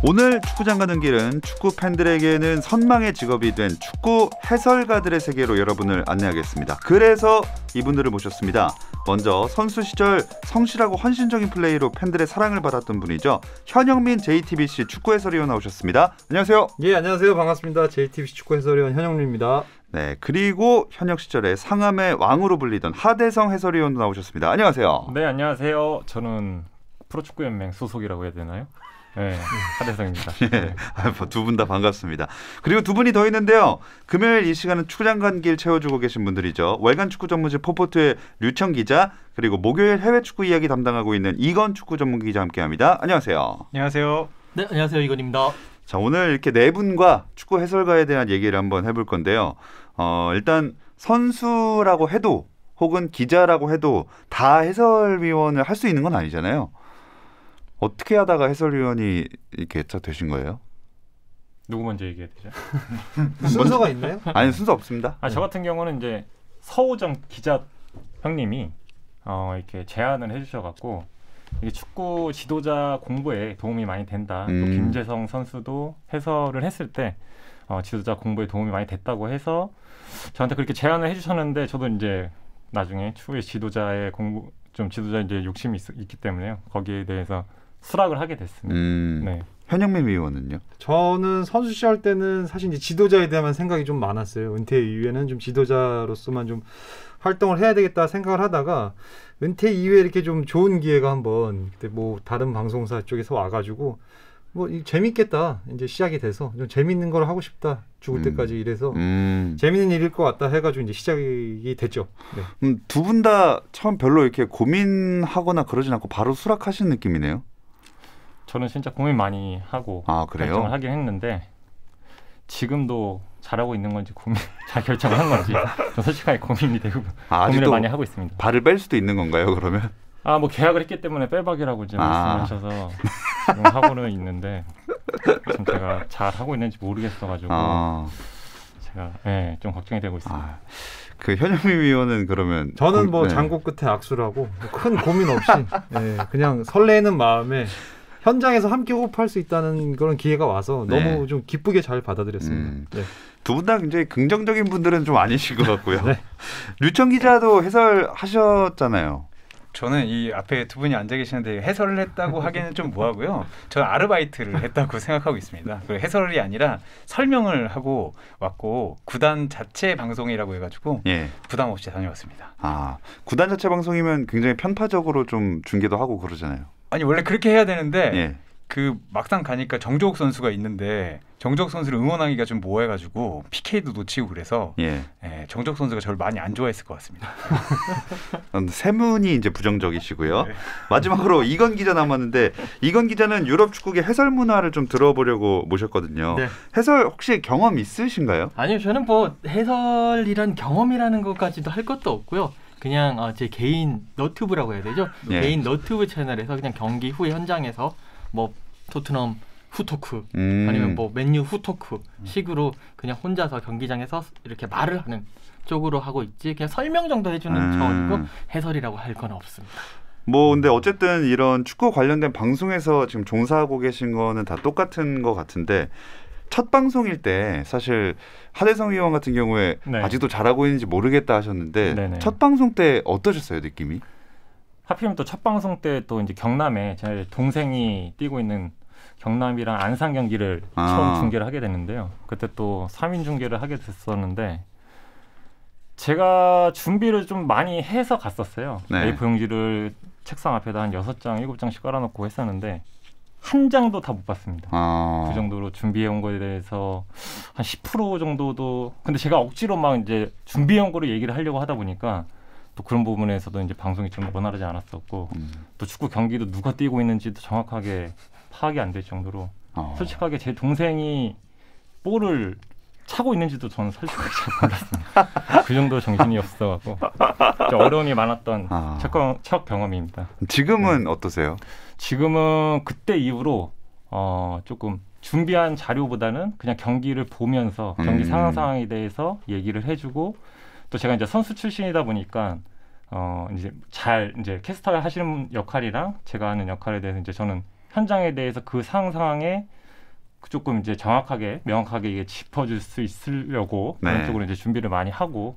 오늘 축구장 가는 길은 축구 팬들에게는 선망의 직업이 된 축구 해설가들의 세계로 여러분을 안내하겠습니다. 그래서 이분들을 모셨습니다. 먼저 선수 시절 성실하고 헌신적인 플레이로 팬들의 사랑을 받았던 분이죠. 현영민 JTBC 축구 해설위원 나오셨습니다. 안녕하세요. 예, 안녕하세요. 반갑습니다. JTBC 축구 해설위원 현영민입니다. 네, 그리고 현역 시절에 상암의 왕으로 불리던 하대성 해설위원도 나오셨습니다. 안녕하세요. 네, 안녕하세요. 저는 프로축구연맹 소속이라고 해야 되나요? 네, 하대성입니다. 네, 두 분 다 반갑습니다. 그리고 두 분이 더 있는데요. 금요일 이 시간은 축구장 간 길 채워주고 계신 분들이죠. 월간 축구 전문지 포포트의 류청 기자, 그리고 목요일 해외 축구 이야기 담당하고 있는 이건 축구 전문 기자 함께합니다. 안녕하세요. 안녕하세요. 네, 안녕하세요. 이건입니다. 자, 오늘 이렇게 네 분과 축구 해설가에 대한 얘기를 한번 해볼 건데요. 일단 선수라고 해도 혹은 기자라고 해도 다 해설위원을 할 수 있는 건 아니잖아요. 어떻게 하다가 해설위원이 이렇게 되신 거예요? 누구 먼저 얘기해야 되죠? 순서가 있나요? 아니, 순서 없습니다. 저 같은 경우는 이제 서우정 기자 형님이 이렇게 제안을 해주셔갖고 이게 축구 지도자 공부에 도움이 많이 된다. 또 김재성 선수도 해설을 했을 때 지도자 공부에 도움이 많이 됐다고 해서 저한테 그렇게 제안을 해주셨는데 저도 이제 나중에 추후에 지도자의 공부 좀 지도자 이제 욕심이 있기 때문에요. 거기에 대해서 수락을 하게 됐습니다. 네. 현영민 위원은요? 저는 선수 시절 때는 사실 이제 지도자에 대한 생각이 좀 많았어요. 은퇴 이후에는 좀 지도자로서만 좀 활동을 해야 되겠다 생각을 하다가 은퇴 이후에 이렇게 좀 좋은 기회가 한번 그때 뭐 다른 방송사 쪽에서 와가지고 뭐 재밌겠다 이제 시작이 돼서 좀 재밌는 걸 하고 싶다 죽을 때까지 이래서 재밌는 일일 것 같다 해가지고 이제 시작이 됐죠. 네. 두 분 다 처음 별로 이렇게 고민하거나 그러진 않고 바로 수락하신 느낌이네요. 저는 진짜 고민 많이 하고 그래요? 결정을 하긴 했는데 지금도 잘하고 있는 건지 잘 결정을 한 건지 좀 솔직하게 고민이 되고 고민을 많이 하고 있습니다. 발을 뺄 수도 있는 건가요, 그러면? 뭐 계약을 했기 때문에 빼박이라고 이제 말씀하셔서 지금 하고는 있는데 지금 제가 잘 하고 있는지 모르겠어가지고 제가 좀 걱정이 되고 있습니다. 그 현영민 위원은 그러면 저는 장고 끝에 악수라고 큰 고민 없이 그냥 설레는 마음에 현장에서 함께 호흡할 수 있다는 그런 기회가 와서 너무 좀 기쁘게 잘 받아들였습니다. 네. 두 분 다 굉장히 긍정적인 분들은 좀 아니신 것 같고요. 네. 류청 기자도 해설하셨잖아요. 저는 이 앞에 두 분이 앉아 계시는데 해설을 했다고 하기는 좀 뭐하고요. 저는 아르바이트를 했다고 생각하고 있습니다. 그 해설이 아니라 설명을 하고 왔고 구단 자체 방송이라고 해가지고 부담 없이 다녀왔습니다. 구단 자체 방송이면 굉장히 편파적으로 좀 중계도 하고 그러잖아요. 아니 원래 그렇게 해야 되는데 그 막상 가니까 정조욱 선수가 있는데 정조욱 선수를 응원하기가 좀 뭐해가지고 PK도 놓치고 그래서 정조욱 선수가 저를 많이 안 좋아했을 것 같습니다. 세 분이 이제 부정적이시고요. 마지막으로 이건 기자 남았는데 이건 기자는 유럽 축구계 해설 문화를 좀 들어보려고 모셨거든요. 해설 혹시 경험 있으신가요? 아니요, 저는 뭐 해설이란 경험이라는 것까지도 할 것도 없고요. 그냥 제 개인 너튜브라고 해야 되죠. 개인 너튜브 채널에서 그냥 경기 후에 현장에서 뭐 토트넘 후토크 아니면 뭐 맨유 후토크 식으로 그냥 혼자서 경기장에서 이렇게 말을 하는 쪽으로 하고 있지 그냥 설명 정도 해주는 차원이고 해설이라고 할 건 없습니다. 근데 어쨌든 이런 축구 관련된 방송에서 지금 종사하고 계신 거는 다 똑같은 것 같은데 첫 방송일 때 사실 하대성 위원 같은 경우에 아직도 잘하고 있는지 모르겠다 하셨는데 첫 방송 때 어떠셨어요, 느낌이? 하필이면 또 첫 방송 때 또 이제 경남에 제 동생이 뛰고 있는 경남이랑 안산 경기를 처음 중계를 하게 됐는데요. 그때 또 3인 중계를 하게 됐었는데 제가 준비를 좀 많이 해서 갔었어요. A4 용지를 책상 앞에다 한 6장, 7장씩 깔아놓고 했었는데 한 장도 다 못 봤습니다. 그 정도로 준비해온 거에 대해서 한 10% 정도도 근데 제가 억지로 막 이제 준비해온 거를 얘기를 하려고 하다 보니까 또 그런 부분에서도 이제 방송이 좀 원활하지 않았었고 또 축구 경기도 누가 뛰고 있는지도 정확하게 파악이 안 될 정도로 솔직하게 제 동생이 볼을 차고 있는지도 저는 솔직하게 잘 몰랐습니다. 그 정도 정신이 없어갖고 좀 어려움이 많았던 첫 경험입니다. 지금은 어떠세요? 지금은 그때 이후로 조금 준비한 자료보다는 그냥 경기를 보면서 경기 상황에 대해서 얘기를 해주고 또 제가 이제 선수 출신이다 보니까 이제 캐스터 하시는 역할이랑 제가 하는 역할에 대해서 이제 저는 현장에 대해서 그 상황에 조금 이제 정확하게 명확하게 이게 짚어줄 수 있으려고 그런 쪽으로 이제 준비를 많이 하고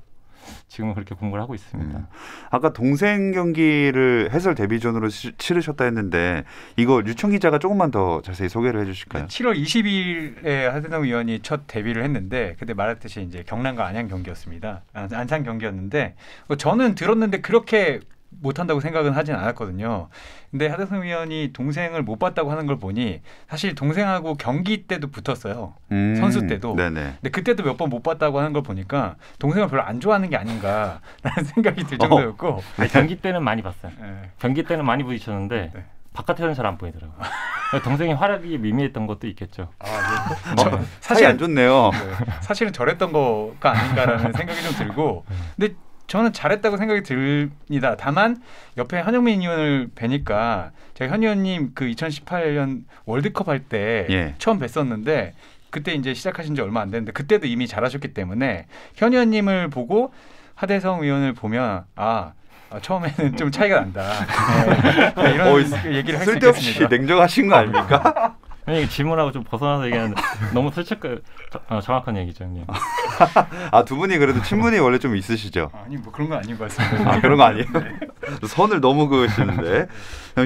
지금은 그렇게 공부를 하고 있습니다. 아까 동생 경기를 해설 데뷔전으로 치르셨다 했는데 이거 류청 기자가 조금만 더 자세히 소개를 해주실까요? 7월 20일에 하대성 위원이 첫 데뷔를 했는데 그때 말했듯이 이제 경남과 안양 경기였습니다. 안산 경기였는데 저는 들었는데 그렇게 못한다고 생각은 하진 않았거든요. 근데 하대성 위원이 동생을 못 봤다고 하는 걸 보니 사실 동생하고 경기 때도 붙었어요. 선수 때도. 네네. 근데 그때도 몇 번 못 봤다고 하는 걸 보니까 동생을 별로 안 좋아하는 게 아닌가라는 생각이 들 정도였고. 아니, 경기 때는 많이 봤어요. 네. 경기 때는 많이 부딪혔는데 네. 바깥에서는 잘 안 보이더라고요. 동생이 활약이 미미했던 것도 있겠죠. 사실 안 좋네요. 네. 사실은 저랬던 거가 아닌가라는 생각이 좀 들고. 근데 저는 잘했다고 생각이 듭니다. 다만 옆에 현영민 의원을 뵈니까 제가 현 의원님 그 2018년 월드컵 할 때 처음 뵀었는데 그때 이제 시작하신 지 얼마 안 됐는데 그때도 이미 잘하셨기 때문에 현 의원님을 보고 하대성 의원을 보면 처음에는 좀 차이가 난다. 네, 이런 얘기를 할 수 있겠습니다. 쓸데없이 냉정하신 거 아닙니까? 질문하고 좀 벗어나서 얘기하는데 너무 정확한 얘기죠, 형님. 두 분이 그래도 친분이 원래 좀 있으시죠? 아니 뭐 그런 건 아닌 것 같습니다. 그런 거 아니에요? 네. 선을 너무 그으시는데.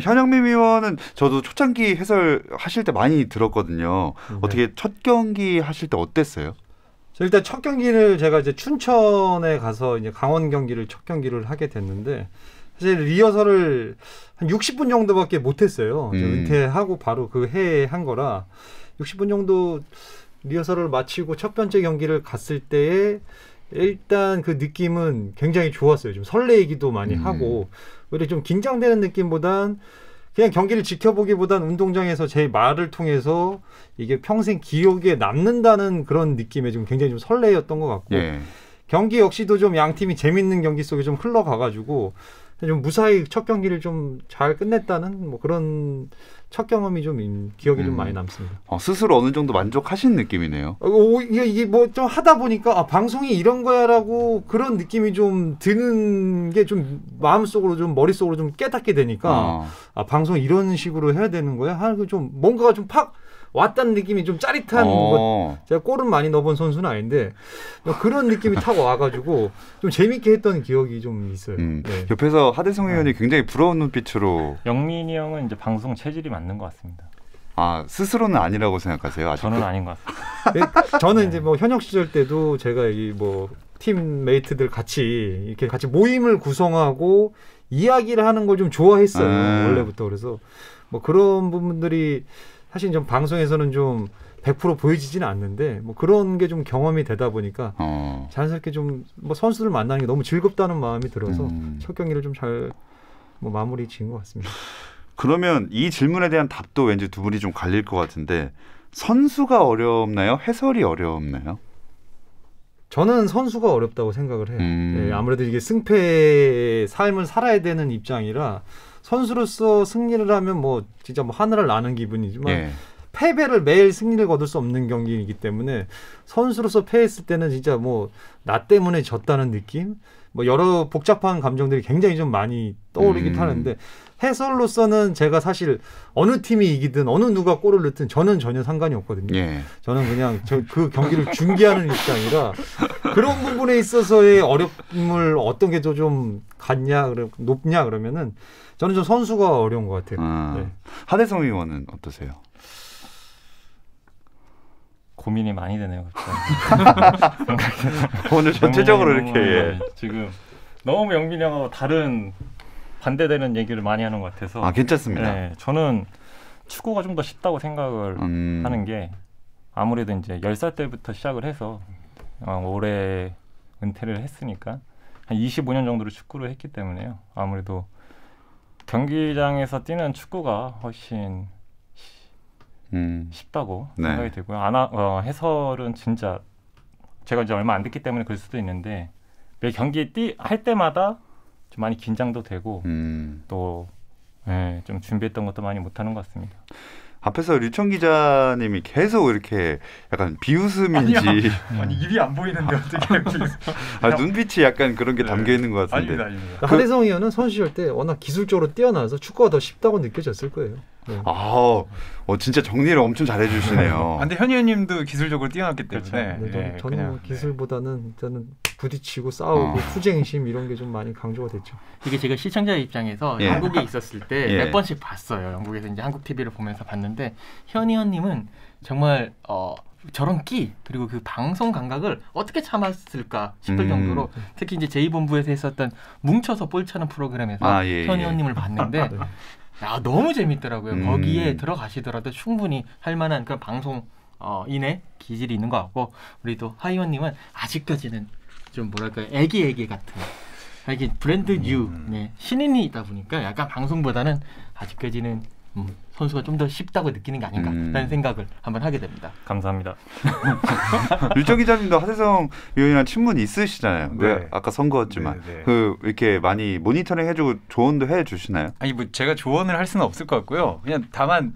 현영민 의원은 저도 초창기 해설하실 때 많이 들었거든요. 네. 어떻게 첫 경기 하실 때 어땠어요? 일단 첫 경기를 제가 이제 춘천에 가서 이제 강원 경기를 첫 경기를 하게 됐는데 사실 리허설을 한 60분 정도밖에 못했어요. 은퇴하고 바로 그 해에 한 거라 60분 정도 리허설을 마치고 첫 번째 경기를 갔을 때에 일단 그 느낌은 굉장히 좋았어요. 좀 설레이기도 많이 하고 오히려 좀 긴장되는 느낌보단 그냥 경기를 지켜보기보단 운동장에서 제 말을 통해서 이게 평생 기억에 남는다는 그런 느낌에 좀 굉장히 좀 설레였던 것 같고 경기 역시도 좀 양 팀이 재밌는 경기 속에 좀 흘러가가지고 좀 무사히 첫 경기를 좀 잘 끝냈다는 뭐 그런 첫 경험이 좀 기억이 좀 많이 남습니다. 스스로 어느 정도 만족하신 느낌이네요. 이게 뭐 좀 하다 보니까 방송이 이런 거야라고 그런 느낌이 좀 드는 게 좀 마음속으로 좀 머릿속으로 좀 깨닫게 되니까 방송 이런 식으로 해야 되는 거야 하고 좀 뭔가가 좀 팍 왔다는 느낌이 좀 짜릿한 것. 제가 골은 많이 넣어본 선수는 아닌데 그런 느낌이 탁 와가지고 좀 재밌게 했던 기억이 좀 있어요. 네. 옆에서 하대성 의원이 굉장히 부러운 눈빛으로. 영민이 형은 이제 방송 체질이 맞는 것 같습니다. 스스로는 아니라고 생각하세요? 아직도? 저는 아닌 것 같습니다. 저는 이제 뭐 현역 시절 때도 제가 이 뭐 팀메이트들 같이 이렇게 같이 모임을 구성하고 이야기를 하는 걸 좀 좋아했어요. 원래부터. 그래서 뭐 그런 부분들이 사실 좀 방송에서는 좀 100% 보여지지는 않는데 뭐 그런 게 좀 경험이 되다 보니까 자연스럽게 좀 뭐 선수들 만나는 게 너무 즐겁다는 마음이 들어서 첫 경기를 좀 잘 뭐 마무리 지은 것 같습니다. 그러면 이 질문에 대한 답도 왠지 두 분이 좀 갈릴 것 같은데 선수가 어렵나요? 해설이 어렵나요? 저는 선수가 어렵다고 생각을 해요. 네, 아무래도 이게 승패의 삶을 살아야 되는 입장이라 선수로서 승리를 하면 뭐 진짜 뭐 하늘을 나는 기분이지만 패배를 매일 승리를 거둘 수 없는 경기이기 때문에 선수로서 패했을 때는 진짜 뭐 나 때문에 졌다는 느낌, 뭐 여러 복잡한 감정들이 굉장히 좀 많이 떠오르긴 하는데 해설로서는 제가 사실 어느 팀이 이기든 어느 누가 골을 넣든 저는 전혀 상관이 없거든요. 저는 그냥 그 경기를 중계하는 입장이라 그런 부분에 있어서의 어려움을 어떤 게 더 좀 높냐 그러면은 저는 좀 선수가 어려운 것 같아요. 하대성 의원은 어떠세요? 고민이 많이 되네요. 오늘 전체적으로 이렇게 지금 너무 영민이 형하고 다른 반대되는 얘기를 많이 하는 것 같아서 괜찮습니다. 저는 축구가 좀 더 쉽다고 생각을 하는 게 아무래도 이제 10살 때부터 시작을 해서 올해 은퇴를 했으니까 한 25년 정도로 축구를 했기 때문에요. 아무래도 경기장에서 뛰는 축구가 훨씬 쉽다고 생각이 들고요. 해설은 진짜 제가 이제 얼마 안 됐기 때문에 그럴 수도 있는데 매 경기 할 때마다 좀 많이 긴장도 되고 또 좀 준비했던 것도 많이 못하는 것 같습니다. 앞에서 류청 기자님이 계속 이렇게 약간 비웃음인지 아니 입이 안 보이는데 어떻게 눈빛이 약간 그런 게 담겨 있는 것 같은데. 아닙니다. 하대성 의원은 선수 시절 때 워낙 기술적으로 뛰어나서 축구가 더 쉽다고 느껴졌을 거예요. 네. 진짜 정리를 엄청 잘해주시네요. 근데 현희 의원님도 기술적으로 뛰어났기 때문에 네, 저는 뭐 기술보다는 일단은 부딪히고 싸우고 투쟁심 이런 게 좀 많이 강조가 됐죠. 이게 제가 시청자 입장에서 영국에 있었을 때 몇 번씩 봤어요. 영국에서 이제 한국 TV를 보면서 봤는데 현희 의원님은 정말 저런 끼 그리고 그 방송 감각을 어떻게 참았을까 싶을 정도로 특히 이제 제2본부에서 했었던 뭉쳐서 볼 차는 프로그램에서 현희 의원님을 봤는데 너무 재밌더라고요. 거기에 들어가시더라도 충분히 할 만한 그런 방송인의 기질이 있는 것 같고 우리 또 하 의원님은 아직까지는 좀 뭐랄까 애기 같은 이게 브랜드 뉴 신인이다 보니까 약간 방송보다는 아직까지는 선수가 좀 더 쉽다고 느끼는 게 아닌가라는 생각을 한번 하게 됩니다. 감사합니다. 류정 기자님도 하대성 의원이랑 친분이 있으시잖아요. 네. 아까 선거였지만 이렇게 많이 모니터링 해주고 조언도 해주시나요? 아니 뭐 제가 조언을 할 수는 없을 것 같고요. 그냥 다만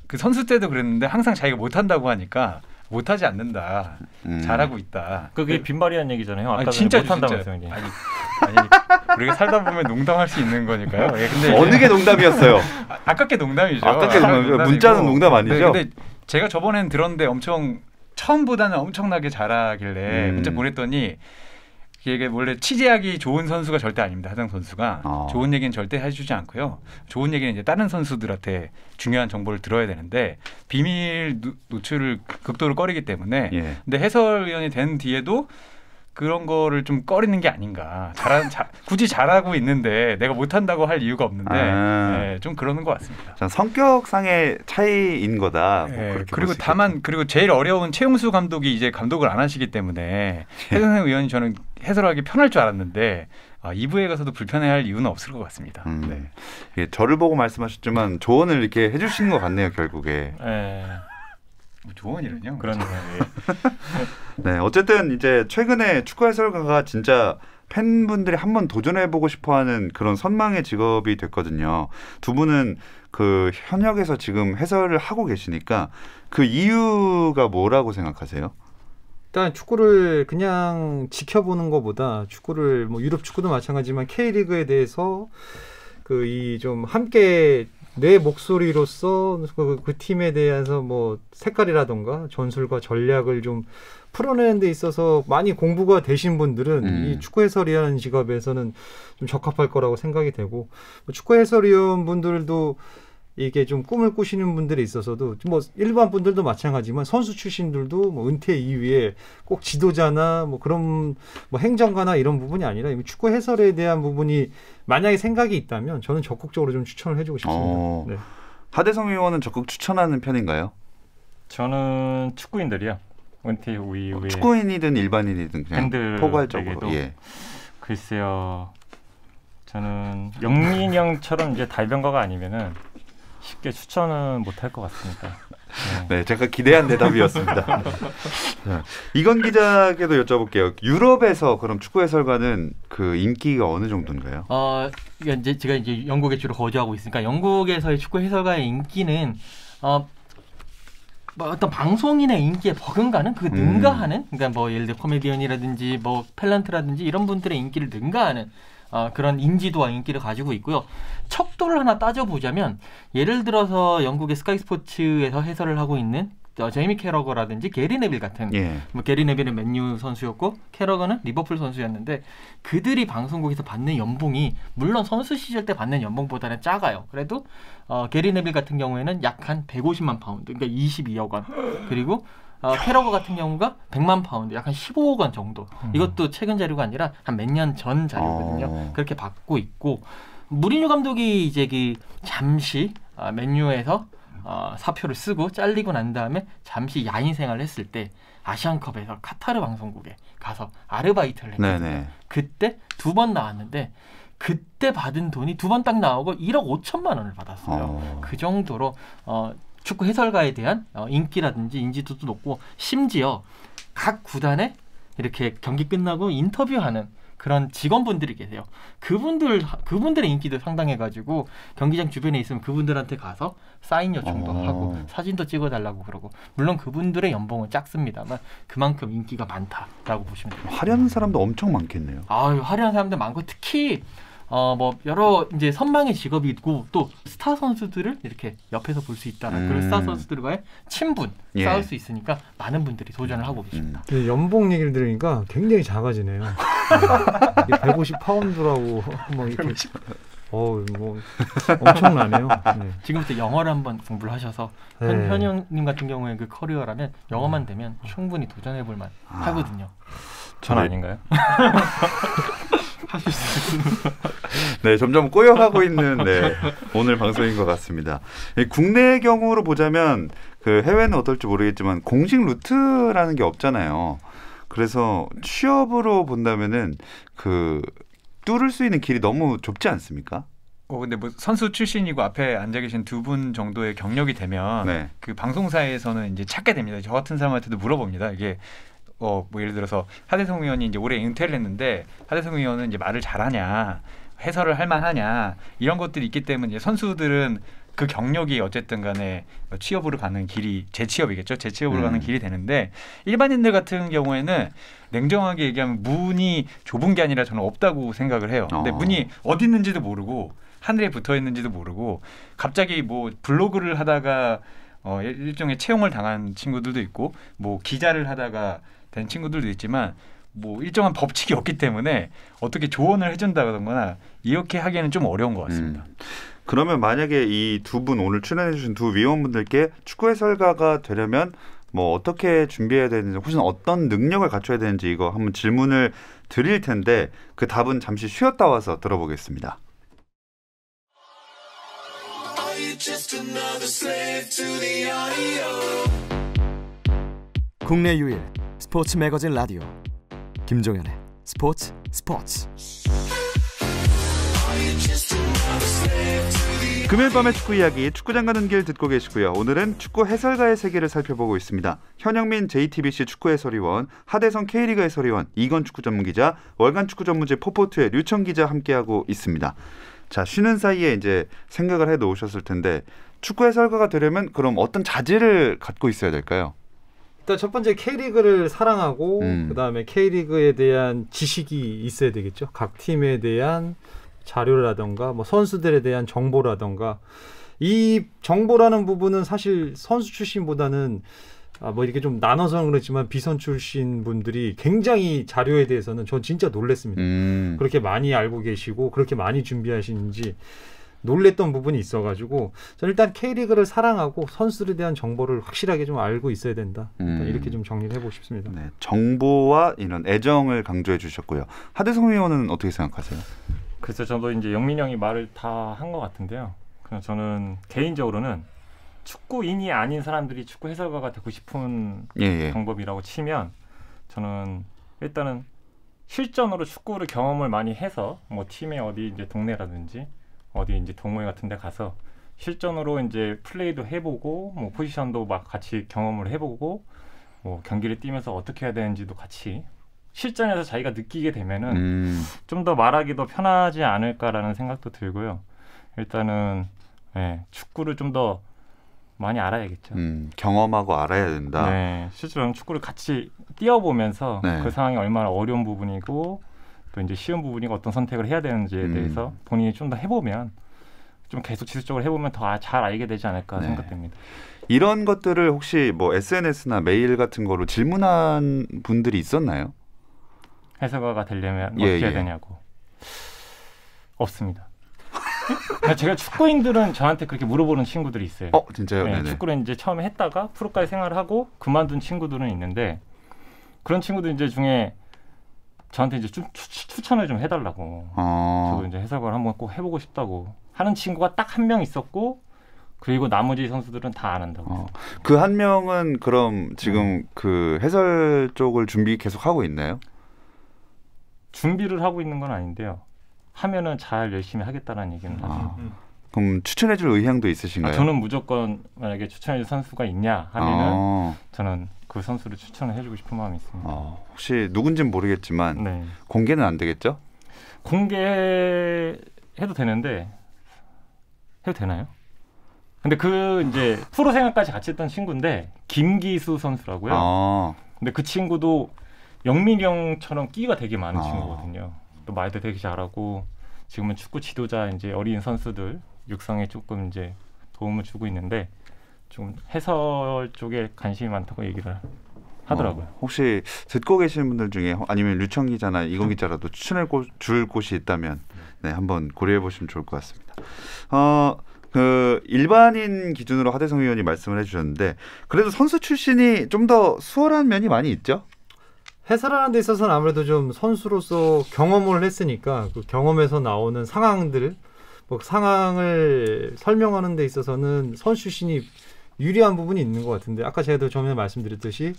그 선수 때도 그랬는데 항상 자기가 못한다고 하니까 못하지 않는다. 잘하고 있다. 그게 빈말이란 얘기잖아요. 아까 진짜 못한다면서요. 아니 우리가 살다 보면 농담할 수 있는 거니까요. 근데 어느 게 농담이었어요? 아깝게 농담이죠. 아깝게 농담. 문자는 농담 아니죠? 근데 제가 저번엔 들었는데 처음보다는 엄청나게 잘하길래 문자 보냈더니 이게 원래 취재하기 좋은 선수가 절대 아닙니다. 하정 선수가 좋은 얘기는 절대 해주지 않고요. 좋은 얘기는 이제 다른 선수들한테 중요한 정보를 들어야 되는데 비밀 노출을 극도로 꺼리기 때문에 근데 해설위원이 된 뒤에도 그런 거를 좀 꺼리는 게 아닌가. 굳이 잘하고 있는데 내가 못한다고 할 이유가 없는데 좀 그러는 것 같습니다. 성격상의 차이인 거다. 그리고 제일 어려운 최용수 감독이 이제 감독을 안 하시기 때문에 해설위원 의원이 저는 해설하기 편할 줄 알았는데 2부에 가서도 불편해할 이유는 없을 것 같습니다. 저를 보고 말씀하셨지만 조언을 이렇게 해주시는 것 같네요. 결국에. 조언이라뇨? 그런 네, 어쨌든 이제 최근에 축구 해설가가 진짜 팬분들이 한번 도전해보고 싶어하는 그런 선망의 직업이 됐거든요. 두 분은 그 현역에서 지금 해설을 하고 계시니까 그 이유가 뭐라고 생각하세요? 일단 축구를 그냥 지켜보는 것보다 축구를 뭐 유럽 축구도 마찬가지지만 K리그에 대해서 좀 함께 내 목소리로서 그 팀에 대해서 뭐 색깔이라던가 전술과 전략을 좀 풀어내는 데 있어서 많이 공부가 되신 분들은 이 축구 해설위원 직업에서는 좀 적합할 거라고 생각이 되고 축구 해설위원 분들도 이게 좀 꿈을 꾸시는 분들이 있어서도 뭐 일반 분들도 마찬가지지만 선수 출신들도 뭐 은퇴 이후에 꼭 지도자나 뭐 그런 뭐 행정가나 이런 부분이 아니라 축구 해설에 대한 부분이 만약에 생각이 있다면 저는 적극적으로 좀 추천을 해주고 싶습니다. 네. 하대성 의원은 적극 추천하는 편인가요? 저는 축구인들이요. 은퇴 이후에 축구인이든 일반인이든 그냥 포괄적으로. 글쎄요. 저는 영민형처럼 이제 달변가가 아니면은 쉽게 추천은 못할 것 같습니다. 네, 제가 기대한 대답이었습니다. 이건 기자에게도 여쭤볼게요. 유럽에서 그럼 축구 해설가는 그 인기가 어느 정도인가요? 이제 제가 이제 영국에 주로 거주하고 있으니까 영국에서의 축구 해설가의 인기는 뭐 어떤 방송인의 인기에 버금가는 그 능가하는 그러니까 뭐 예를 들어 코미디언이라든지 뭐 탤런트라든지 이런 분들의 인기를 능가하는 그런 인지도와 인기를 가지고 있고요. 척도를 하나 따져보자면 예를 들어서 영국의 스카이 스포츠에서 해설을 하고 있는 제이미 캐러거라든지 게리 네빌 같은 뭐 게리 네빌은 맨유 선수였고 캐러거는 리버풀 선수였는데 그들이 방송국에서 받는 연봉이 물론 선수 시절 때 받는 연봉보다는 작아요. 그래도 게리 네빌 같은 경우에는 약 한 150만 파운드 그러니까 22억 원 그리고 캐러거 같은 경우가 100만 파운드, 약 한 15억 원 정도. 이것도 최근 자료가 아니라 한 몇 년 전 자료거든요. 그렇게 받고 있고 무리뉴 감독이 이제 잠시 맨유에서 사표를 쓰고 잘리고 난 다음에 잠시 야인 생활을 했을 때 아시안컵에서 카타르 방송국에 가서 아르바이트를 했거든요. 그때 2번 나왔는데 그때 받은 돈이 2번 딱 나오고 1억 5천만 원을 받았어요. 그 정도로 축구 해설가에 대한 인기라든지 인지도도 높고 심지어 각 구단에 이렇게 경기 끝나고 인터뷰하는 그런 직원분들이 계세요. 그분들의 인기도 상당해가지고 경기장 주변에 있으면 그분들한테 가서 사인 요청도 하고 사진도 찍어달라고 그러고 물론 그분들의 연봉은 작습니다만 그만큼 인기가 많다라고 보시면 됩니다. 화려한 사람도 엄청 많겠네요. 화려한 사람들 많고 특히 뭐 여러 이제 선망의 직업이 있고 또 스타 선수들을 이렇게 옆에서 볼 수 있다는 그런 스타 선수들과의 친분 쌓을 수 있으니까 많은 분들이 도전을 하고 계십니다. 연봉 얘기를 들으니까 굉장히 작아지네요. 150파운드라고 뭐 이렇게 뭐 엄청나네요. 네. 지금부터 영어를 한번 공부를 하셔서 현영님 같은 경우에 그 커리어라면 영어만 되면 충분히 도전해볼 만 하거든요. 전 아닌가요? 하실 수 있는. 네, 점점 꼬여가고 있는 오늘 방송인 것 같습니다. 국내의 경우로 보자면 그 해외는 어떨지 모르겠지만 공식 루트라는 게 없잖아요. 그래서 취업으로 본다면은 그 뚫을 수 있는 길이 너무 좁지 않습니까? 근데 뭐 선수 출신이고 앞에 앉아 계신 두 분 정도의 경력이 되면 그 방송사에서는 이제 찾게 됩니다. 저 같은 사람한테도 물어봅니다. 이게 뭐 예를 들어서 하대성 의원이 이제 올해 은퇴를 했는데 하대성 의원은 이제 말을 잘하냐, 해설을 할 만하냐 이런 것들이 있기 때문에 이제 선수들은 그 경력이 어쨌든 간에 취업으로 가는 길이 재취업이겠죠. 재취업으로 가는 길이 되는데 일반인들 같은 경우에는 냉정하게 얘기하면 문이 좁은 게 아니라 저는 없다고 생각을 해요. 근데 문이 어디 있는지도 모르고 하늘에 붙어 있는지도 모르고 갑자기 뭐 블로그를 하다가 일종의 채용을 당한 친구들도 있고 뭐 기자를 하다가 된 친구들도 있지만 뭐 일정한 법칙이 없기 때문에 어떻게 조언을 해준다거나 이렇게 하기에는 좀 어려운 것 같습니다. 그러면 만약에 이 두 분 오늘 출연해주신 두 위원분들께 축구 해설가가 되려면 뭐 어떻게 준비해야 되는지 혹은 어떤 능력을 갖춰야 되는지 이거 한번 질문을 드릴 텐데 그 답은 잠시 쉬었다 와서 들어보겠습니다. 국내 유일 스포츠 매거진 라디오 김종현의 스포츠. 금요일 밤의 축구 이야기 축구장 가는 길 듣고 계시고요. 오늘은 축구 해설가의 세계를 살펴보고 있습니다. 현영민 JTBC 축구 해설위원, 하대성 K리그 해설위원, 이건 축구 전문기자, 월간 축구 전문지 포포트의 류청 기자 함께하고 있습니다. 자, 쉬는 사이에 이제 생각을 해 놓으셨을 텐데 축구 해설가가 되려면 그럼 어떤 자질을 갖고 있어야 될까요? 일단 첫 번째 K리그를 사랑하고 그다음에 K리그에 대한 지식이 있어야 되겠죠. 각 팀에 대한 자료라던가 뭐 선수들에 대한 정보라던가 이 정보라는 부분은 사실 선수 출신보다는 뭐 이렇게 좀 나눠서는 그렇지만 비선 출신 분들이 굉장히 자료에 대해서는 전 진짜 놀랐습니다. 그렇게 많이 알고 계시고 그렇게 많이 준비하시는지 놀랬던 부분이 있어가지고 저는 일단 K리그를 사랑하고 선수들에 대한 정보를 확실하게 좀 알고 있어야 된다. 이렇게 좀 정리를 해보고 싶습니다. 네, 정보와 이런 애정을 강조해 주셨고요. 하대성 의원은 어떻게 생각하세요? 글쎄 저도 이제 영민이 형이 말을 다 한 것 같은데요. 그냥 저는 개인적으로는 축구인이 아닌 사람들이 축구 해설가가 되고 싶은 방법이라고 치면 저는 일단은 실전으로 축구를 경험을 많이 해서 뭐 팀의 어디 이제 동네라든지 어디 이제 동호회 같은 데 가서 실전으로 이제 플레이도 해보고 뭐 포지션도 막 같이 경험을 해보고 뭐 경기를 뛰면서 어떻게 해야 되는지도 같이 실전에서 자기가 느끼게 되면은 좀 더 말하기도 편하지 않을까라는 생각도 들고요. 일단은 축구를 좀 더 많이 알아야겠죠. 경험하고 알아야 된다. 네, 실제로 축구를 같이 뛰어보면서 그 상황이 얼마나 어려운 부분이고 또 이제 쉬운 부분이고 어떤 선택을 해야 되는지에 대해서 본인이 좀 더 해보면 좀 계속 지속적으로 해보면 더 잘 알게 되지 않을까 생각됩니다. 이런 것들을 혹시 뭐 SNS나 메일 같은 거로 질문한 분들이 있었나요? 해설가가 되려면 어떻게 해야 되냐고. 없습니다. 제가 축구인들은 저한테 그렇게 물어보는 친구들이 있어요. 진짜요? 네, 축구를 이제 처음에 했다가 프로까지 생활을 하고 그만둔 친구들은 있는데 그런 친구들 이제 중에 저한테 이제 추천을 좀 해달라고. 저도 이제 해설가를 한번 꼭 해보고 싶다고 하는 친구가 딱 한 명 있었고 그리고 나머지 선수들은 다 안 한다고. 그 한 명은 그럼 지금 그 해설 쪽을 준비 계속 하고 있나요? 준비를 하고 있는 건 아닌데요. 하면은 잘 열심히 하겠다는 얘기는 하죠. 그럼 추천해줄 의향도 있으신가요? 저는 무조건 만약에 추천해줄 선수가 있냐 하면은 저는 그 선수를 추천을 해주고 싶은 마음이 있습니다. 혹시 누군지는 모르겠지만 공개는 안 되겠죠? 공개해도 되는데 해도 되나요? 근데 그 이제 프로 생활까지 같이 했던 친구인데 김기수 선수라고요. 근데 그 친구도 영민이 형처럼 끼가 되게 많은 친구거든요. 또 말도 되게 잘하고 지금은 축구 지도자 이제 어린 선수들 육성에 조금 이제 도움을 주고 있는데 좀 해설 쪽에 관심이 많다고 얘기를 하더라고요. 혹시 듣고 계시는 분들 중에 아니면 류청 기자나 이건 기자라도 추천해 줄 곳이 있다면 네, 한번 고려해 보시면 좋을 것 같습니다. 그 일반인 기준으로 하대성 의원이 말씀을 해주셨는데 그래도 선수 출신이 좀 더 수월한 면이 많이 있죠? 해설하는 데 있어서는 아무래도 좀 선수로서 경험을 했으니까 그 경험에서 나오는 상황들, 뭐 상황을 설명하는 데 있어서는 선수 출신이 유리한 부분이 있는 것 같은데 아까 제가 전에 말씀드렸듯이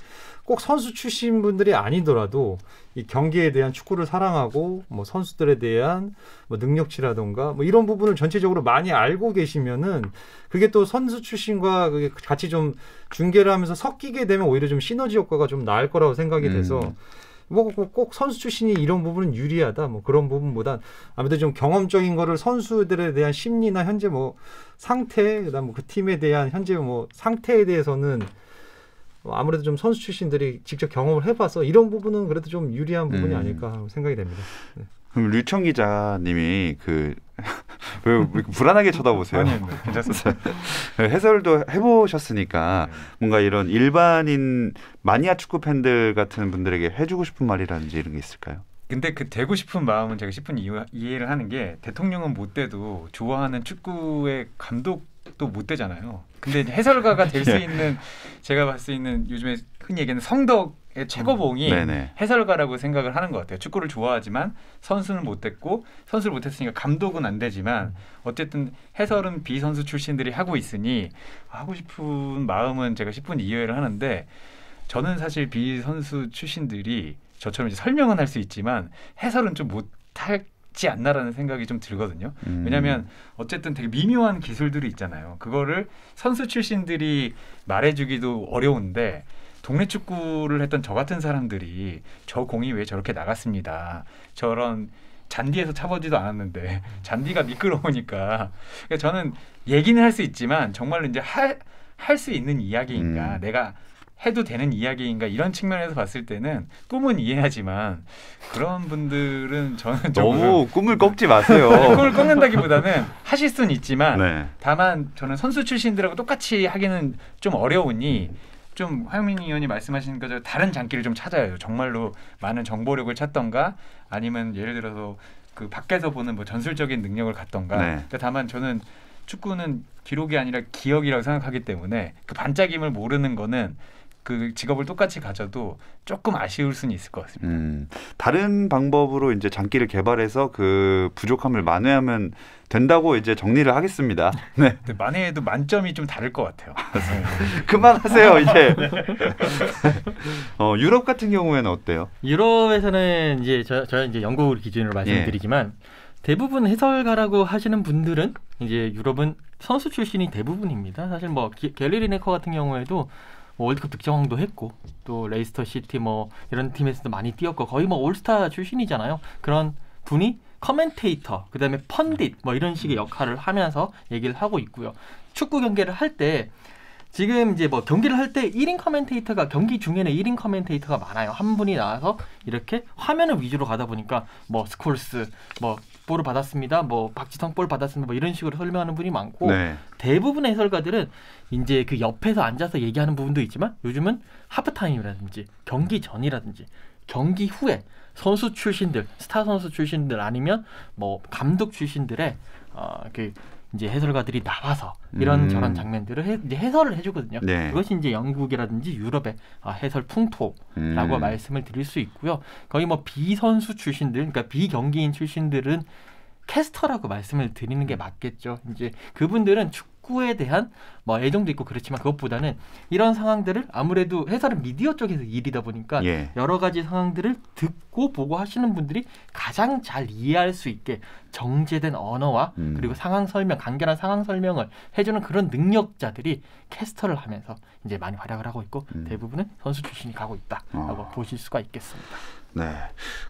꼭 선수 출신 분들이 아니더라도 이 경기에 대한 축구를 사랑하고 뭐 선수들에 대한 뭐 능력치라던가 뭐 이런 부분을 전체적으로 많이 알고 계시면은 그게 또 선수 출신과 그게 같이 좀 중계를 하면서 섞이게 되면 오히려 좀 시너지 효과가 좀 나을 거라고 생각이 돼서 뭐 꼭 선수 출신이 이런 부분은 유리하다 뭐 그런 부분보단 아무래도 좀 경험적인 거를 선수들에 대한 심리나 현재 뭐 상태 그다음 뭐 그 팀에 대한 현재 뭐 상태에 대해서는 아무래도 좀 선수 출신들이 직접 경험을 해봐서 이런 부분은 그래도 좀 유리한 부분이 아닐까 생각이 됩니다. 네. 그럼 류청 기자님이 왜 불안하게 쳐다보세요? 아니요, 괜찮습니다. 해설도 해보셨으니까 뭔가 이런 일반인 마니아 축구 팬들 같은 분들에게 해주고 싶은 말이라든지 이런 게 있을까요? 근데 그 되고 싶은 마음은 제가 10분 이해를 하는 게 대통령은 못 돼도 좋아하는 축구의 감독도 못 되잖아요. 근데 해설가가 될 수 있는 제가 봤을 수 있는 요즘에 흔히 얘기하는 성덕의 최고봉이 해설가라고 생각을 하는 것 같아요. 축구를 좋아하지만 선수는 못 됐고 선수를 못 했으니까 감독은 안 되지만 어쨌든 해설은 비선수 출신들이 하고 있으니 하고 싶은 마음은 제가 10분 이해를 하는데 저는 사실 비선수 출신들이 저처럼 이제 설명은 할 수 있지만 해설은 좀 못하지 않나라는 생각이 좀 들거든요. 왜냐하면 어쨌든 되게 미묘한 기술들이 있잖아요. 그거를 선수 출신들이 말해주기도 어려운데 동네 축구를 했던 저 같은 사람들이 저 공이 왜 저렇게 나갔습니다. 저런 잔디에서 차보지도 않았는데 잔디가 미끄러우니까 그러니까 저는 얘기는 할 수 있지만 정말로 이제 할 수 있는 이야기인가 내가 해도 되는 이야기인가 이런 측면에서 봤을 때는 꿈은 이해하지만 그런 분들은 저는 너무 꿈을 꺾지 마세요. 꿈을 꺾는다기보다는 하실 수는 있지만 다만 저는 선수 출신들하고 똑같이 하기는 좀 어려우니 좀 화영민 의원이 말씀하신 것처럼 다른 장기를 좀 찾아야 해요. 정말로 많은 정보력을 찾던가 아니면 예를 들어서 그 밖에서 보는 뭐 전술적인 능력을 갖던가 그러니까 다만 저는 축구는 기록이 아니라 기억이라고 생각하기 때문에 그 반짝임을 모르는 거는 그 직업을 똑같이 가져도 조금 아쉬울 수는 있을 것 같습니다. 다른 방법으로 이제 장기를 개발해서 그 부족함을 만회하면 된다고 이제 정리를 하겠습니다. 네. 만회해도 만점이 좀 다를 것 같아요. 그만하세요 이제. 유럽 같은 경우에는 어때요? 유럽에서는 이제 저는 이제 영국을 기준으로 말씀드리지만 대부분 해설가라고 하시는 분들은 이제 유럽은 선수 출신이 대부분입니다. 사실 뭐 게리 리네커 같은 경우에도 월드컵 득점왕도 했고 또 레이스터 시티 뭐 이런 팀에서도 많이 뛰었고 거의 뭐 올스타 출신이잖아요. 그런 분이 커멘테이터 그다음에 펀딧 뭐 이런 식의 역할을 하면서 얘기를 하고 있고요. 축구 경기를 할 때 지금 이제 뭐 경기를 할 때 1인 커멘테이터가 경기 중에는 1인 커멘테이터가 많아요. 한 분이 나와서 이렇게 화면을 위주로 가다 보니까 뭐 스콜스 뭐 볼을 받았습니다. 뭐 박지성 볼 받았습니다. 뭐 이런 식으로 설명하는 분이 많고 대부분의 해설가들은 이제 그 옆에서 앉아서 얘기하는 부분도 있지만 요즘은 하프타임이라든지 경기 전이라든지 경기 후에 선수 출신들, 스타 선수 출신들 아니면 뭐 감독 출신들의 그 이제 해설가들이 나와서 이런 저런 장면들을 이제 해설을 해주거든요. 그것이 이제 영국이라든지 유럽의 해설 풍토라고 말씀을 드릴 수 있고요. 거의 뭐 비선수 출신들, 그러니까 비경기인 출신들은 캐스터라고 말씀을 드리는 게 맞겠죠. 이제 그분들은 축구에 대한 뭐 애정도 있고 그렇지만 그것보다는 이런 상황들을 아무래도 해설은 미디어 쪽에서 일이다 보니까 여러 가지 상황들을 듣고 보고 하시는 분들이 가장 잘 이해할 수 있게 정제된 언어와 그리고 상황 설명, 간결한 상황 설명을 해주는 그런 능력자들이 캐스터를 하면서 이제 많이 활약을 하고 있고 대부분은 선수 출신이 가고 있다라고 보실 수가 있겠습니다. 네,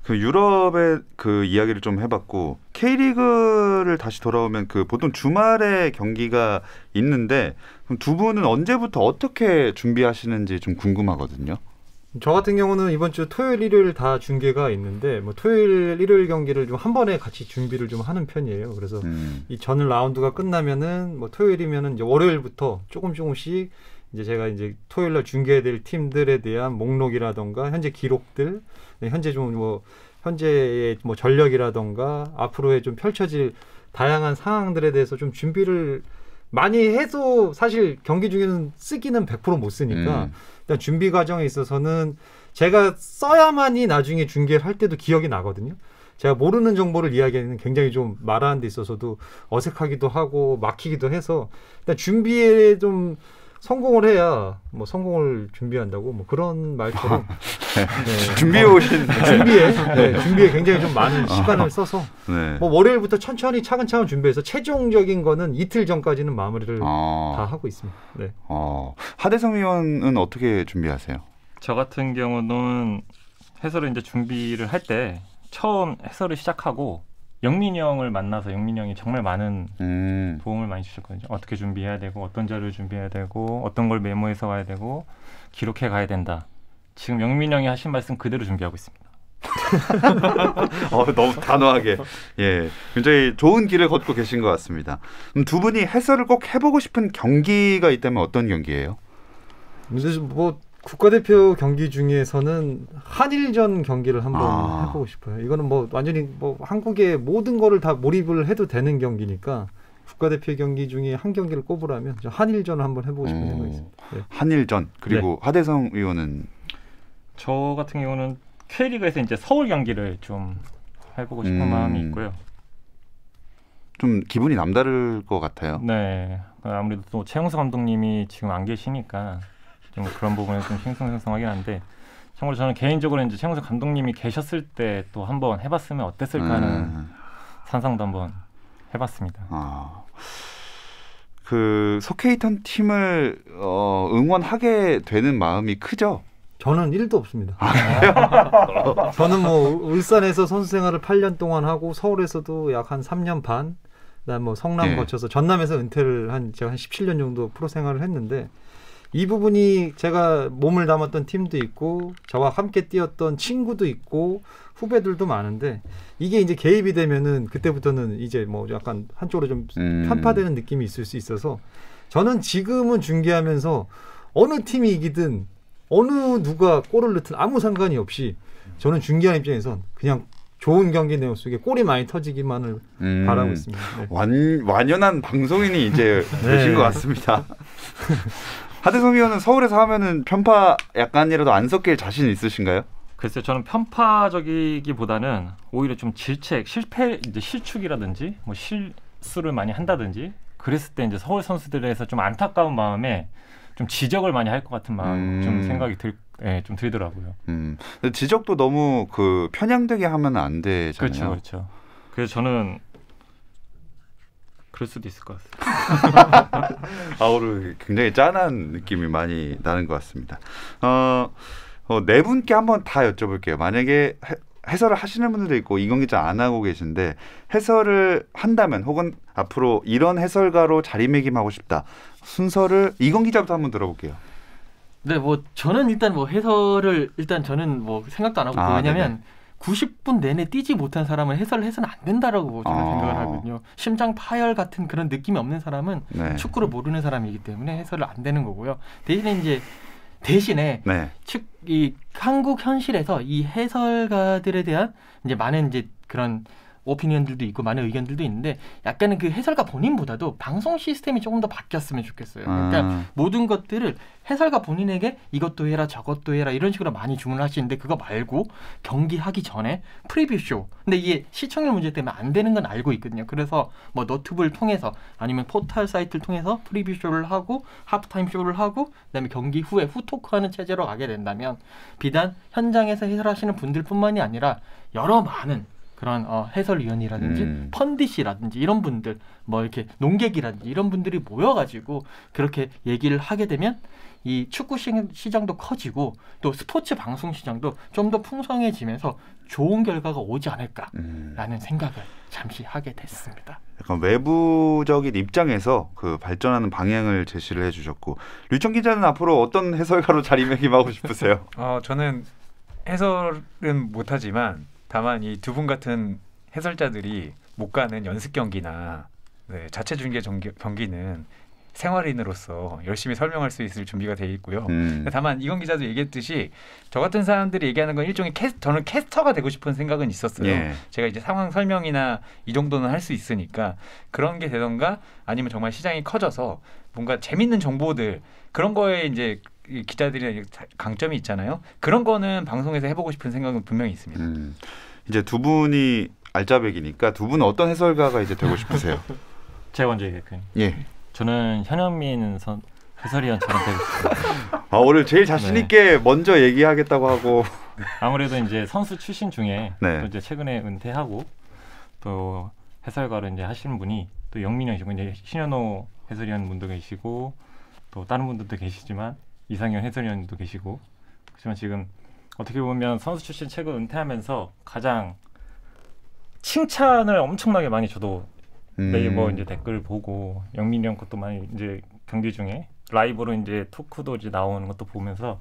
그 유럽의 그 이야기를 좀 해봤고 K리그를 다시 돌아오면 그 보통 주말에 경기가 있는데 그럼 두 분은 언제부터 어떻게 준비하시는지 좀 궁금하거든요. 저 같은 경우는 이번 주 토요일, 일요일 다 중계가 있는데 뭐 토요일, 일요일 경기를 좀 한 번에 같이 준비를 좀 하는 편이에요. 그래서 이 전 라운드가 끝나면은 뭐 토요일이면은 이제 월요일부터 조금씩 이제 제가 이제 토요일 날 중계될 팀들에 대한 목록이라던가 현재 기록들, 현재 좀 뭐 현재의 뭐 전력이라던가 앞으로의 좀 펼쳐질 다양한 상황들에 대해서 좀 준비를 많이 해도 사실 경기 중에는 쓰기는 100% 못 쓰니까 일단 준비 과정에 있어서는 제가 써야만이 나중에 중계를 할 때도 기억이 나거든요. 제가 모르는 정보를 이야기하는 굉장히 좀 말하는 데 있어서도 어색하기도 하고 막히기도 해서 일단 준비에 좀 성공을 해야 뭐 성공을 준비한다고 뭐 그런 말처럼 네. 준비해 오신 준비에 굉장히 좀 많은 시간을 써서 뭐 월요일부터 천천히 차근차근 준비해서 최종적인 거는 이틀 전까지는 마무리를 다 하고 있습니다. 네. 하대성 위원은 어떻게 준비하세요? 저 같은 경우는 해설을 이제 준비를 할 때 처음 해설을 시작하고 영민이 형을 만나서 영민이 형이 정말 많은 도움을 많이 주셨거든요. 어떻게 준비해야 되고 어떤 자료를 준비해야 되고 어떤 걸 메모해서 와야 되고 기록해 가야 된다. 지금 영민이 형이 하신 말씀 그대로 준비하고 있습니다. 너무 단호하게 굉장히 좋은 길을 걷고 계신 것 같습니다. 두 분이 해설을 꼭 해보고 싶은 경기가 있다면 어떤 경기예요? 뭐 국가대표 경기 중에서는 한일전 경기를 한번 해보고 싶어요. 이거는 뭐 완전히 뭐 한국의 모든 거를 다 몰입을 해도 되는 경기니까 국가대표 경기 중에 한 경기를 꼽으라면 한일전을 한번 해보고 싶은 생각이 있습니다. 네. 한일전 그리고 하대성 의원은 저 같은 경우는 K리그에서 이제 서울 경기를 좀 해보고 싶은 마음이 있고요. 좀 기분이 남다를 것 같아요. 네, 아무래도 또 최용수 감독님이 지금 안 계시니까. 좀 그런 부분에 좀 싱숭생숭하긴 한데 참고로 저는 개인적으로 이제 최용수 감독님이 계셨을 때 또 한번 해봤으면 어땠을까 하는 상상도 한번 해봤습니다. 그 속해 있던 팀을 응원하게 되는 마음이 크죠? 저는 1도 없습니다. 저는 뭐 울산에서 선수 생활을 8년 동안 하고 서울에서도 약 한 3년 반, 그다음 뭐 성남 거쳐서 전남에서 은퇴를 제가 한 17년 정도 프로 생활을 했는데. 이 부분이 제가 몸을 담았던 팀도 있고 저와 함께 뛰었던 친구도 있고 후배들도 많은데 이게 이제 개입이 되면은 그때부터는 이제 뭐 약간 한쪽으로 좀 편파되는 느낌이 있을 수 있어서 저는 지금은 중계하면서 어느 팀이 이기든 어느 누가 골을 넣든 아무 상관이 없이 저는 중계하는 입장에선 그냥 좋은 경기 내용 속에 골이 많이 터지기만을 바라고 있습니다. 네. 완연한 방송인이 이제 되신 것 같습니다. 하대성 위원은 서울에서 하면은 편파 약간이라도 안 섞일 자신 있으신가요? 글쎄요, 저는 편파적이기보다는 오히려 좀 실축이라든지 뭐 실수를 많이 한다든지 그랬을 때 이제 서울 선수들에서 좀 안타까운 마음에 좀 지적을 많이 할 것 같은 마음 좀 생각이 좀 들더라고요. 근데 지적도 너무 그 편향되게 하면 안 되잖아요. 그렇죠. 그래서 저는 그럴 수도 있을 것 같습니다. 오늘 굉장히 짠한 느낌이 많이 나는 것 같습니다. 네 분께 한번 다 여쭤볼게요. 만약에 해설을 하시는 분들도 있고 이경기장 안 하고 계신데 해설을 한다면 혹은 앞으로 이런 해설가로 자리매김하고 싶다. 순서를 이경기자부터 한번 들어볼게요. 네, 뭐 저는 일단 뭐 해설을 저는 뭐 생각도 안 하고 왜냐면 네네. 90분 내내 뛰지 못한 사람은 해설을 해서는 안 된다라고 저는 생각을 하거든요. 심장 파열 같은 그런 느낌이 없는 사람은 축구를 모르는 사람이기 때문에 해설을 안 되는 거고요. 대신에 이 한국 현실에서 이 해설가들에 대한 이제 많은 이제 그런 오피니언들도 있고 많은 의견들도 있는데 약간은 그 해설가 본인보다도 방송 시스템이 조금 더 바뀌었으면 좋겠어요. 그러니까 모든 것들을 해설가 본인에게 이것도 해라 저것도 해라 이런 식으로 많이 주문을 하시는데 그거 말고 경기하기 전에 프리뷰 쇼. 근데 이게 시청률 문제 때문에 안 되는 건 알고 있거든요. 그래서 뭐 너튜브를 통해서 아니면 포털 사이트를 통해서 프리뷰 쇼를 하고 하프타임 쇼를 하고 그다음에 경기 후에 후토크하는 체제로 가게 된다면 비단 현장에서 해설하시는 분들뿐만이 아니라 여러 많은 그런 해설위원이라든지 펀디시라든지 이런 분들 뭐 이렇게 농객이라든지 이런 분들이 모여가지고 그렇게 얘기를 하게 되면 이 축구 시장도 커지고 또 스포츠 방송 시장도 좀 더 풍성해지면서 좋은 결과가 오지 않을까라는 생각을 잠시 하게 됐습니다. 약간 외부적인 입장에서 그 발전하는 방향을 제시를 해주셨고 류청 기자는 앞으로 어떤 해설가로 자리매김하고 싶으세요? 저는 해설은 못하지만 다만 이 두 분 같은 해설자들이 못 가는 연습 경기나 자체 중계 경기는 생활인으로서 열심히 설명할 수 있을 준비가 돼 있고요. 다만 이건 기자도 얘기했듯이 저 같은 사람들이 얘기하는 건 일종의 저는 캐스터가 되고 싶은 생각은 있었어요. 예. 제가 이제 상황 설명이나 이 정도는 할 수 있으니까 그런 게 되던가 아니면 정말 시장이 커져서 뭔가 재밌는 정보들 그런 거에 이제 기자들이 강점이 있잖아요. 그런 거는 방송에서 해보고 싶은 생각은 분명히 있습니다. 이제 두 분이 알짜배기니까 두 분은 어떤 해설가가 이제 되고 싶으세요? 제가 먼저 얘기할게요. 예. 저는 현영민 해설위원처럼 되고 싶습니다. 오늘 제일 자신 있게 먼저 얘기하겠다고 하고 아무래도 이제 선수 출신 중에 네. 또 이제 최근에 은퇴하고 또 해설가를 이제 하시는 분이 또 영민형이시고 이제 신현호 해설위원 분도 계시고 또 다른 분들도 계시지만 이상현 해설위원도 계시고 그렇지만 지금 어떻게 보면 선수 출신 최근 은퇴하면서 가장 칭찬을 엄청나게 많이 저도 네이버 이제 댓글 보고 영민이 형 것도 많이 이제 경기 중에 라이브로 이제 토크도 이제 나오는 것도 보면서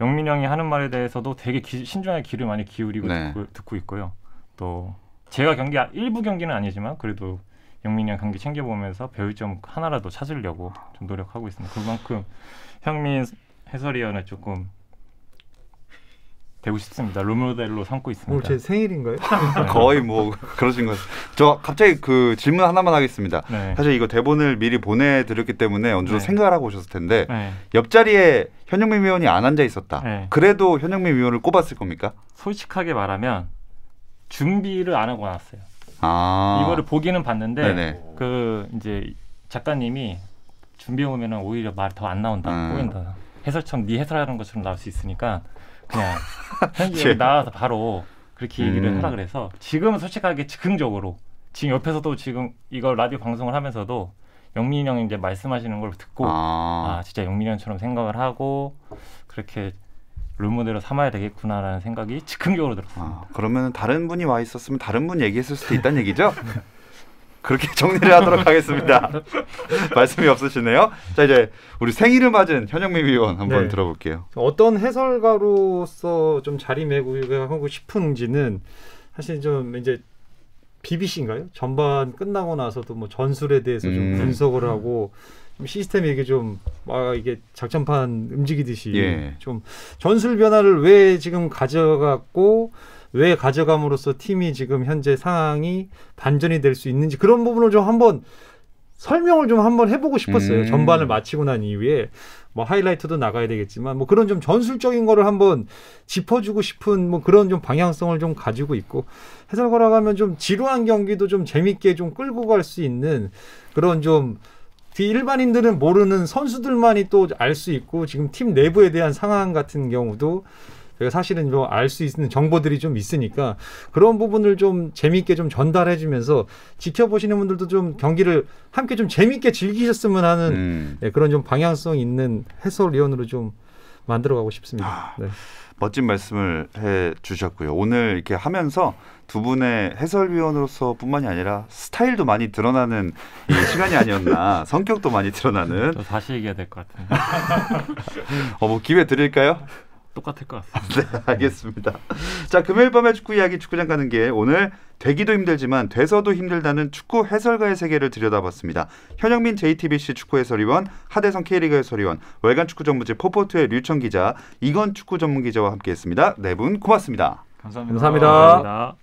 영민이 형이 하는 말에 대해서도 되게 신중하게 귀를 많이 기울이고 네. 듣고 있고요. 또 제가 일부 경기는 아니지만 그래도 영민이 형 경기 챙겨보면서 배울 점 하나라도 찾으려고 좀 노력하고 있습니다. 그만큼 현민 해설위원을 조금 되고 싶습니다. 롤모델로 삼고 있습니다. 오늘 제 생일인가요? 거의 뭐 그러신 것. 저 갑자기 그 질문 하나만 하겠습니다. 네. 사실 이거 대본을 미리 보내드렸기 때문에 어느 정도 네. 생각을 하고 오셨을 텐데 네. 옆자리에 현영민 위원이 안 앉아 있었다. 네. 그래도 현영민 위원을 꼽았을 겁니까? 솔직하게 말하면 준비를 안 하고 나왔어요. 아. 이거를 보기는 봤는데 네네. 그 이제 작가님이 준비해 오면은 오히려 말 더 안 나온다. 꼬인다. 해설처럼 네 해설하는 것처럼 나올 수 있으니까 그냥 현지에 나와서 바로 그렇게 얘기를 하라 그래서 지금은 솔직하게 즉흥적으로 지금 옆에서도 지금 이거 라디오 방송을 하면서도 영민이 형이 이제 말씀하시는 걸 듣고 진짜 영민이 형처럼 생각을 하고 그렇게 롤모델로 삼아야 되겠구나라는 생각이 즉흥적으로 들었습니다. 그러면 다른 분이 와 있었으면 다른 분 얘기했을 수도 있다는 얘기죠? 그렇게 정리를 하도록 하겠습니다. 말씀이 없으시네요. 자, 이제 우리 생일을 맞은 현영민 위원 한번 들어볼게요. 어떤 해설가로서 좀 자리매김하고 싶은지는 사실 좀 이제 BBC인가요? 전반 끝나고 나서도 뭐 전술에 대해서 좀 분석을 하고 시스템이 이게 좀 이게 작전판 움직이듯이 좀 전술 변화를 왜 지금 가져갔고 왜 가져감으로써 팀이 지금 현재 상황이 반전이 될 수 있는지 그런 부분을 좀 한번 설명을 좀 한번 해보고 싶었어요. 전반을 마치고 난 이후에 뭐 하이라이트도 나가야 되겠지만 뭐 그런 좀 전술적인 거를 한번 짚어주고 싶은 뭐 그런 좀 방향성을 좀 가지고 있고 해설가라고 하면 좀 지루한 경기도 좀 재밌게 좀 끌고 갈 수 있는 그런 좀 일반인들은 모르는 선수들만이 또 알 수 있고 지금 팀 내부에 대한 상황 같은 경우도 저희가 사실은 좀 알 수 있는 정보들이 좀 있으니까 그런 부분을 좀 재미있게 좀 전달해주면서 지켜보시는 분들도 좀 경기를 함께 좀 재미있게 즐기셨으면 하는 그런 좀 방향성 있는 해설위원으로 좀 만들어가고 싶습니다. 네. 멋진 말씀을 해주셨고요. 오늘 이렇게 하면서 두 분의 해설위원으로서 뿐만이 아니라 스타일도 많이 드러나는 이 시간이 아니었나. 성격도 많이 드러나는. 저 다시 얘기해야 될 것 같은데. 뭐 기회 드릴까요? 똑같을 것 같습니다. 네, 알겠습니다. 자, 금요일 밤의 축구 이야기 축구장 가는 길 오늘 되기도 힘들지만 돼서도 힘들다는 축구 해설가의 세계를 들여다봤습니다. 현영민 JTBC 축구 해설위원, 하대성 K리그 해설위원, 월간 축구 전문지 포포트의 류청 기자, 이건 축구 전문 기자와 함께했습니다. 네 분 고맙습니다. 감사합니다. 감사합니다.